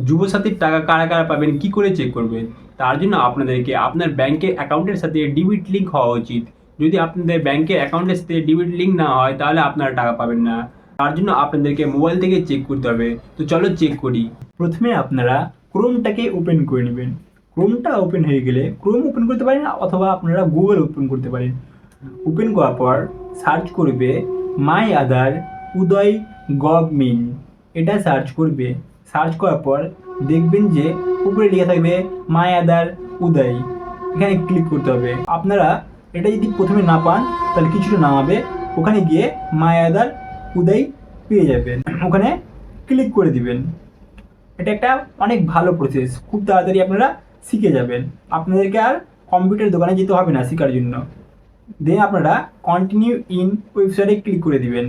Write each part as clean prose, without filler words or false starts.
যুবসাথীর টাকা কারা কারা পাবেন, কি করে চেক করবেন? তার জন্য আপনাদেরকে আপনার ব্যাংকের অ্যাকাউন্টের সাথে ডিবিট লিঙ্ক হওয়া উচিত। যদি আপনাদের ব্যাংকের অ্যাকাউন্টের সাথে ডিবিট লিঙ্ক না হয় তাহলে আপনারা টাকা পাবেন না। তার জন্য আপনাদেরকে মোবাইল থেকে চেক করতে হবে। তো চলো চেক করি। প্রথমে আপনারা ক্রোমটাকে ওপেন করে নেবেন। ক্রোমটা ওপেন হয়ে গেলে ক্রোম ওপেন করতে পারেন অথবা আপনারা গুগল ওপেন করতে পারেন। ওপেন করার পর সার্চ করবে মাই আধার উদয় গভমিন, এটা সার্চ করবে। সার্চ করার পর দেখবেন যে উপরে লেখা থাকবে মাই আধার উদয়, এখানে ক্লিক করতে হবে। আপনারা এটা যদি প্রথমে না পান তাহলে কিছুটা নামাবে, ওখানে গিয়ে মাই আধার উদয় পেয়ে যাবেন, ওখানে ক্লিক করে দিবেন। এটা একটা অনেক ভালো প্রসেস, খুব তাড়াতাড়ি আপনারা শিখে যাবেন। আপনাদেরকে আর কম্পিউটার দোকানে যেতে হবে না শেখার জন্য। দেন আপনারা কন্টিনিউ ইন ওয়েবসাইটে ক্লিক করে দিবেন।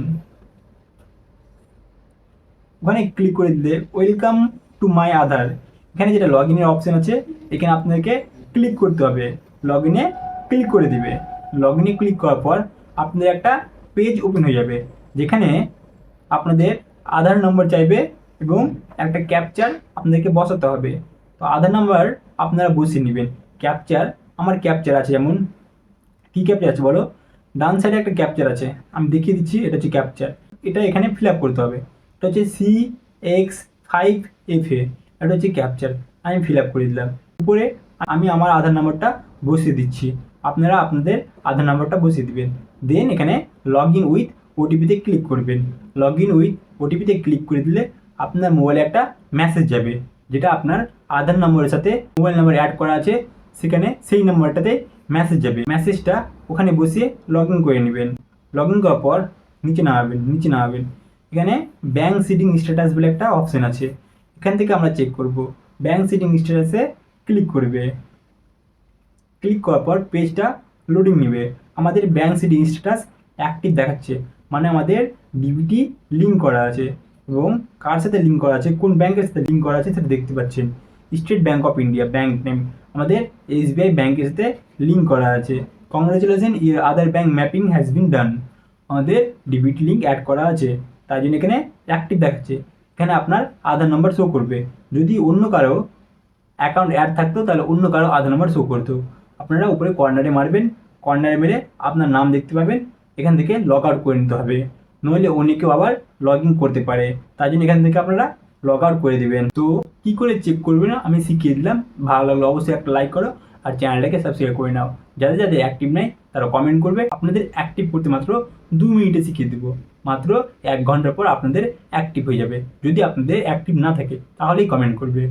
ওখানে ক্লিক করে দিলে ওয়েলকাম টু মাই আধার, এখানে যেটা লগ ইনের অপশান আছে এখানে আপনাদেরকে ক্লিক করতে হবে। লগ ইনে ক্লিক করে দিবে। লগ ইনে ক্লিক করার পর আপনাদের একটা পেজ ওপেন হয়ে যাবে, যেখানে আপনাদের আধার নম্বর চাইবে এবং একটা ক্যাপচার আপনাদেরকে বসাতে হবে। তো আধার নাম্বার আপনারা বসিয়ে নেবেন। ক্যাপচার, আমার ক্যাপচার আছে, যেমন কী ক্যাপচার আছে বলো? ডান সাইডে একটা ক্যাপচার আছে, আমি দেখিয়ে দিচ্ছি। এটা হচ্ছে ক্যাপচার, এটা এখানে ফিল আপ করতে হবে। এটা হচ্ছে CX5FA, এটা হচ্ছে ক্যাপচার। আমি ফিল আপ করে দিলাম। উপরে আমি আমার আধার নাম্বারটা বসিয়ে দিচ্ছি, আপনারা আপনাদের আধার নাম্বারটা বসিয়ে দিবেন। দেন এখানে লগ ইন উইথ ওটিপিতে ক্লিক করবেন। লগ ইন উইথ ওটিপিতে ক্লিক করে দিলে আপনার মোবাইলে একটা মেসেজ যাবে, যেটা আপনার আধার নম্বরের সাথে মোবাইল নাম্বার অ্যাড করা আছে, সেখানে সেই নাম্বারটাতে মেসেজ যাবে। মেসেজটা ওখানে বসিয়ে লগ ইন করে নেবেন। লগ ইন করার পর নিচে নামাবেন। এখানে ব্যাঙ্ক সিটিং স্ট্যাটাস বলে একটা অপশান আছে, এখান থেকে আমরা চেক করব। ব্যাঙ্ক সিটিং স্ট্যাটাসে ক্লিক করবে। ক্লিক করার পর পেজটা লোডিং নেবে। আমাদের ব্যাঙ্ক সিটিং স্ট্যাটাস অ্যাক্টিভ দেখাচ্ছে, মানে আমাদের ডিবিটি লিঙ্ক করা আছে এবং কার সাথে লিঙ্ক করা আছে, কোন ব্যাংকের সাথে লিঙ্ক করা আছে সেটা দেখতে পাচ্ছেন। State Bank of India bank name আমাদের SBI ব্যাঙ্কের সাথে লিঙ্ক করা আছে। Congratulation, your other bank mapping has been done, আমাদের ডিবিটি লিঙ্ক অ্যাড করা আছে, তাই জন্য এখানে অ্যাক্টিভ দেখাচ্ছে। এখানে আপনার আধার নাম্বার শো করবে। যদি অন্য কারো অ্যাকাউন্ট অ্যাড থাকতো তাহলে অন্য কারো আধার নাম্বার শো করতো। আপনারা উপরে কর্নারে মারবেন, কর্নারে মেরে আপনার নাম দেখতে পাবেন, এখান থেকে লগ আউট করে নিতে হবে, নইলে অন্য কেউ আবার লগ ইন করতে পারে। তাই জন্য এখান থেকে আপনারা লগ আউট করে দিবেন। তো কী করে চেক করবেন আমি শিখিয়ে দিলাম। ভালো লাগলো অবশ্যই একটা লাইক করো আর চ্যানেলটাকে সাবস্ক্রাইব করে নাও। যাদের যাদের অ্যাক্টিভ নাই তারা কমেন্ট করবে, আপনাদের অ্যাক্টিভ করতে মাত্র 2 মিনিটে শিখিয়ে দেবো। মাত্র 1 ঘন্টার পর আপনাদের অ্যাক্টিভ হয়ে যাবে। যদি আপনাদের অ্যাক্টিভ না থাকে তাহলেই কমেন্ট করবে।